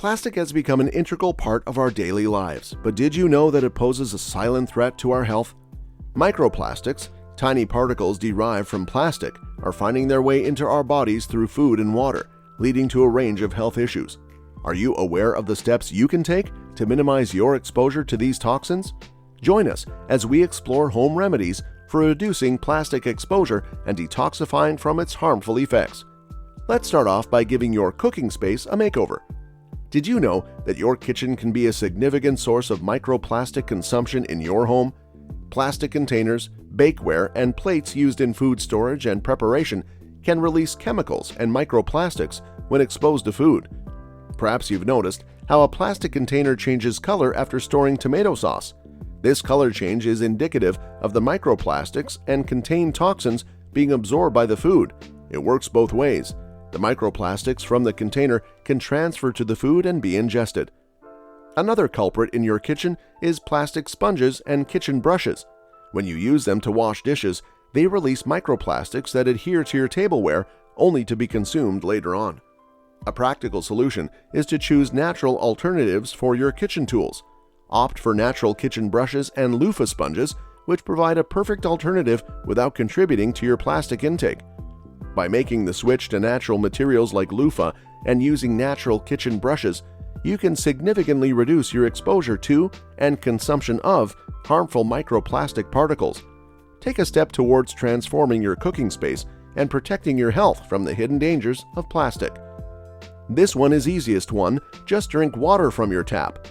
Plastic has become an integral part of our daily lives, but did you know that it poses a silent threat to our health? Microplastics, tiny particles derived from plastic, are finding their way into our bodies through food and water, leading to a range of health issues. Are you aware of the steps you can take to minimize your exposure to these toxins? Join us as we explore home remedies for reducing plastic exposure and detoxifying from its harmful effects. Let's start off by giving your cooking space a makeover. Did you know that your kitchen can be a significant source of microplastic consumption in your home? Plastic containers, bakeware, and plates used in food storage and preparation can release chemicals and microplastics when exposed to food. Perhaps you've noticed how a plastic container changes color after storing tomato sauce. This color change is indicative of the microplastics and contained toxins being absorbed by the food. It works both ways. The microplastics from the container can transfer to the food and be ingested. Another culprit in your kitchen is plastic sponges and kitchen brushes. When you use them to wash dishes, they release microplastics that adhere to your tableware only to be consumed later on. A practical solution is to choose natural alternatives for your kitchen tools. Opt for natural kitchen brushes and loofah sponges, which provide a perfect alternative without contributing to your plastic intake. By making the switch to natural materials like loofah and using natural kitchen brushes, you can significantly reduce your exposure to and consumption of harmful microplastic particles. Take a step towards transforming your cooking space and protecting your health from the hidden dangers of plastic. This one is easiest one, just drink water from your tap.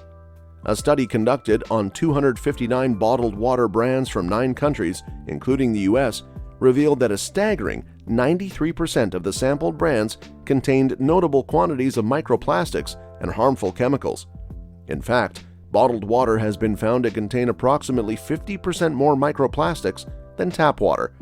A study conducted on 259 bottled water brands from 9 countries, including the US, revealed that a staggering 93% of the sampled brands contained notable quantities of microplastics and harmful chemicals. In fact, bottled water has been found to contain approximately 50% more microplastics than tap water.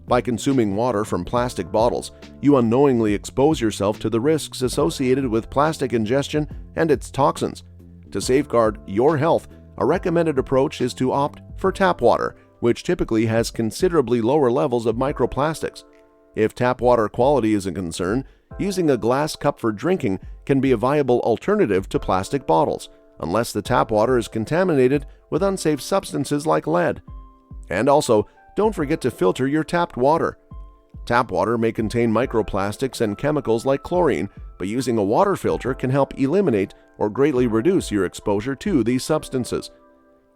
By consuming water from plastic bottles, you unknowingly expose yourself to the risks associated with plastic ingestion and its toxins. To safeguard your health, a recommended approach is to opt for tap water, which typically has considerably lower levels of microplastics. If tap water quality is a concern, using a glass cup for drinking can be a viable alternative to plastic bottles, unless the tap water is contaminated with unsafe substances like lead. And also, don't forget to filter your tapped water. Tap water may contain microplastics and chemicals like chlorine, but using a water filter can help eliminate or greatly reduce your exposure to these substances.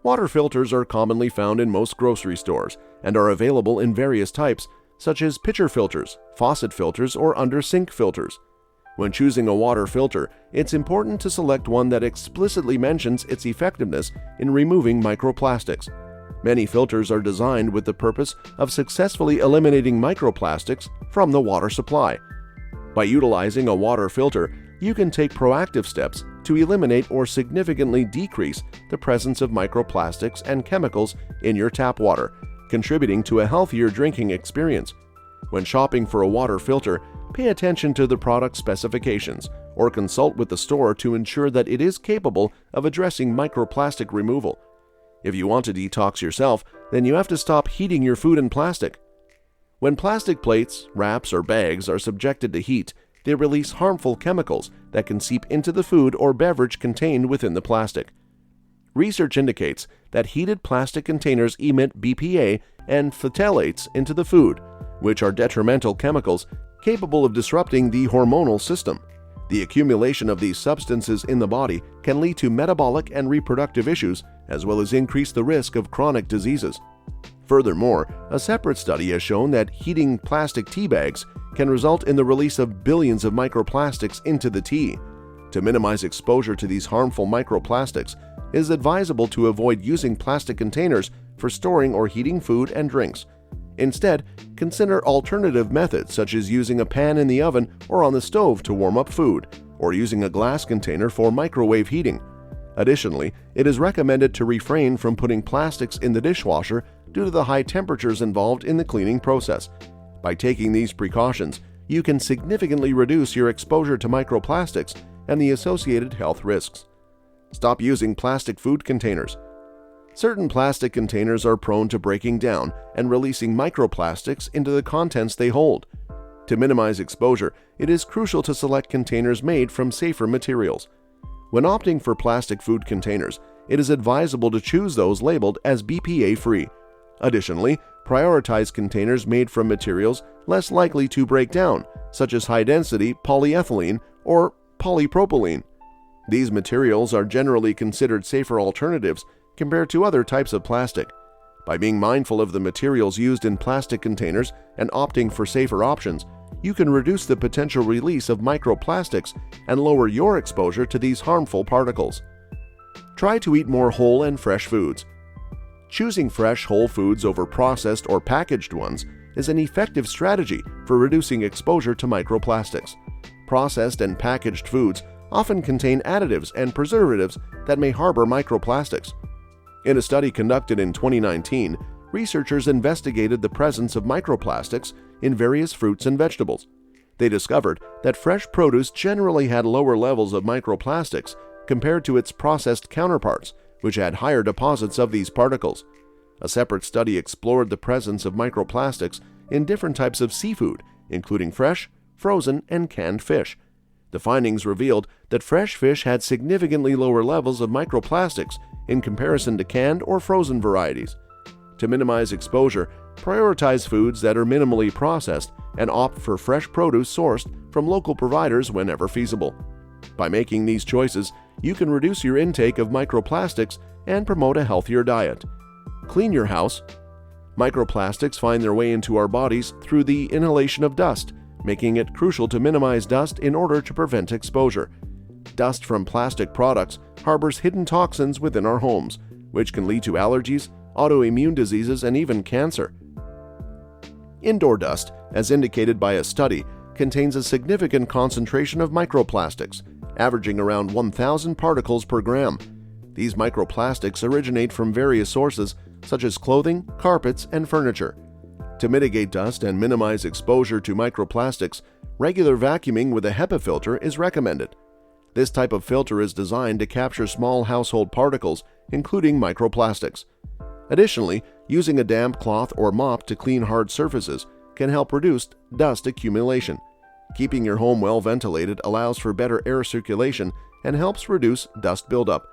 Water filters are commonly found in most grocery stores and are available in various types, such as pitcher filters, faucet filters, or under-sink filters. When choosing a water filter, it's important to select one that explicitly mentions its effectiveness in removing microplastics. Many filters are designed with the purpose of successfully eliminating microplastics from the water supply. By utilizing a water filter, you can take proactive steps to eliminate or significantly decrease the presence of microplastics and chemicals in your tap water, contributing to a healthier drinking experience. When shopping for a water filter, pay attention to the product specifications or consult with the store to ensure that it is capable of addressing microplastic removal. If you want to detox yourself, then you have to stop heating your food in plastic. When plastic plates, wraps, or bags are subjected to heat, they release harmful chemicals that can seep into the food or beverage contained within the plastic. Research indicates that heated plastic containers emit BPA and phthalates into the food, which are detrimental chemicals capable of disrupting the hormonal system. The accumulation of these substances in the body can lead to metabolic and reproductive issues, as well as increase the risk of chronic diseases. Furthermore, a separate study has shown that heating plastic tea bags can result in the release of billions of microplastics into the tea. To minimize exposure to these harmful microplastics, it is advisable to avoid using plastic containers for storing or heating food and drinks. Instead, consider alternative methods such as using a pan in the oven or on the stove to warm up food, or using a glass container for microwave heating. Additionally, it is recommended to refrain from putting plastics in the dishwasher due to the high temperatures involved in the cleaning process. By taking these precautions, you can significantly reduce your exposure to microplastics and the associated health risks. Stop using plastic food containers. Certain plastic containers are prone to breaking down and releasing microplastics into the contents they hold. To minimize exposure, it is crucial to select containers made from safer materials. When opting for plastic food containers, it is advisable to choose those labeled as BPA-free. Additionally, prioritize containers made from materials less likely to break down, such as high-density polyethylene or polypropylene. These materials are generally considered safer alternatives compared to other types of plastic. By being mindful of the materials used in plastic containers and opting for safer options, you can reduce the potential release of microplastics and lower your exposure to these harmful particles. Try to eat more whole and fresh foods. Choosing fresh, whole foods over processed or packaged ones is an effective strategy for reducing exposure to microplastics. Processed and packaged foods often contain additives and preservatives that may harbor microplastics. In a study conducted in 2019, researchers investigated the presence of microplastics in various fruits and vegetables. They discovered that fresh produce generally had lower levels of microplastics compared to its processed counterparts, which had higher deposits of these particles. A separate study explored the presence of microplastics in different types of seafood, including fresh, frozen, and canned fish. The findings revealed that fresh fish had significantly lower levels of microplastics in comparison to canned or frozen varieties. To minimize exposure, prioritize foods that are minimally processed and opt for fresh produce sourced from local providers whenever feasible. By making these choices, you can reduce your intake of microplastics and promote a healthier diet. Clean your house. Microplastics find their way into our bodies through the inhalation of dust, making it crucial to minimize dust in order to prevent exposure. Dust from plastic products harbors hidden toxins within our homes, which can lead to allergies, autoimmune diseases, and even cancer. Indoor dust, as indicated by a study, contains a significant concentration of microplastics, averaging around 1,000 particles per gram. These microplastics originate from various sources, such as clothing, carpets, and furniture. To mitigate dust and minimize exposure to microplastics, regular vacuuming with a HEPA filter is recommended. This type of filter is designed to capture small household particles, including microplastics. Additionally, using a damp cloth or mop to clean hard surfaces can help reduce dust accumulation. Keeping your home well ventilated allows for better air circulation and helps reduce dust buildup.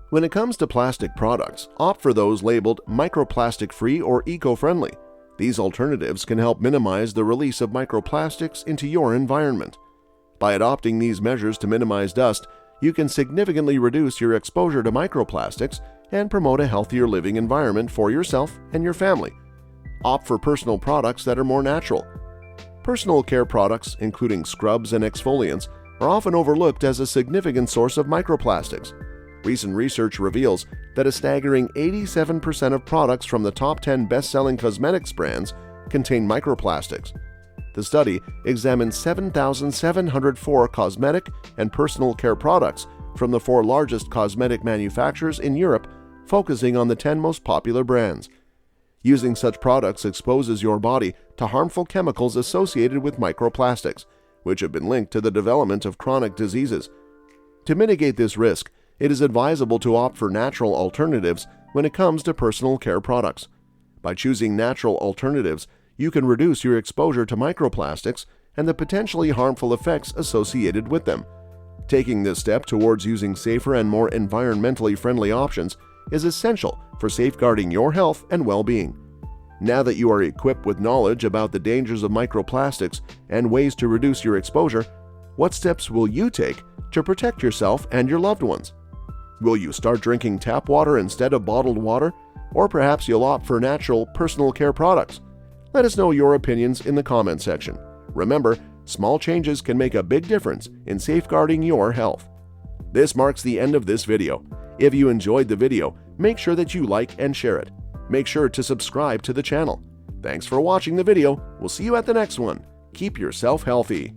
When it comes to plastic products, opt for those labeled microplastic-free or eco-friendly. These alternatives can help minimize the release of microplastics into your environment. By adopting these measures to minimize dust, you can significantly reduce your exposure to microplastics and promote a healthier living environment for yourself and your family. Opt for personal products that are more natural. Personal care products, including scrubs and exfoliants, are often overlooked as a significant source of microplastics. Recent research reveals that a staggering 87% of products from the top 10 best-selling cosmetics brands contain microplastics. The study examined 7,704 cosmetic and personal care products from the 4 largest cosmetic manufacturers in Europe, focusing on the 10 most popular brands. Using such products exposes your body to harmful chemicals associated with microplastics, which have been linked to the development of chronic diseases. To mitigate this risk, it is advisable to opt for natural alternatives when it comes to personal care products. By choosing natural alternatives, you can reduce your exposure to microplastics and the potentially harmful effects associated with them. Taking this step towards using safer and more environmentally friendly options is essential for safeguarding your health and well-being. Now that you are equipped with knowledge about the dangers of microplastics and ways to reduce your exposure, what steps will you take to protect yourself and your loved ones? Will you start drinking tap water instead of bottled water? Or perhaps you'll opt for natural personal care products? Let us know your opinions in the comment section. Remember, small changes can make a big difference in safeguarding your health. This marks the end of this video. If you enjoyed the video, make sure that you like and share it. Make sure to subscribe to the channel. Thanks for watching the video. We'll see you at the next one. Keep yourself healthy.